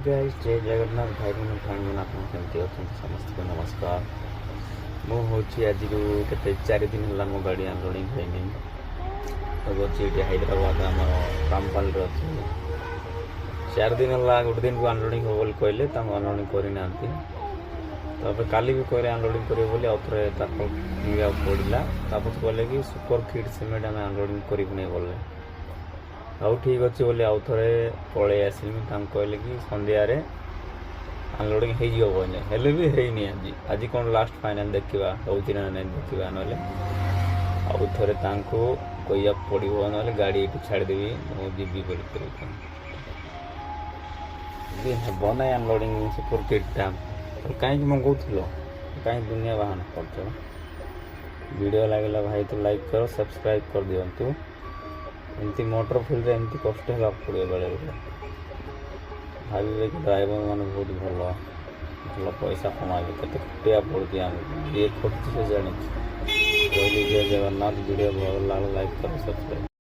Guys जय जगन्नाथ भाई भाई आप केमती अच्छा समस्त को नमस्कार। मुझे आज के 4 दिन है मो गाड़ी अनलोडिंग होनी अच्छी हैदराबाद आम रामपाल अच्छे 4 दिन है गोटे दिन को अनलोडिंग हो कहले अनलोडिंग करना तब काली भी कह अनलोडिंग करेंगे आउ थे पड़ा कहले कि सुपर किट सीमेंट आम अनलोडिंग करूँ बोले आउ ठीक अच्छे बोले आउ थे पलि आसमी कहले कि सन्धार अनलोडिंग हो कहले हेले भी हैनी आज कौन लास्ट फाइनाल देखा हो ना देखा ना आउ थे कह पड़ो ना गाड़ी ये छाड़देवी मुझे बोल हे ना अनलोडिंग सुपर किटा कहीं मंगाऊल कहीं दुनिया बाहन कर वीडियो लगे भाई तो लाइक करो सब्सक्राइब कर दिंतु एमती मोटर फील्ड एमती कष्ट है पड़े बेले बेले भावे कि ड्राइवर मैंने बहुत भल भल पैसा कमा के खटिया पड़ी आम ये खटुचे जानी कहली जय जगन्नाथ वीडियो भल लाइक करो सब्सक्राइब।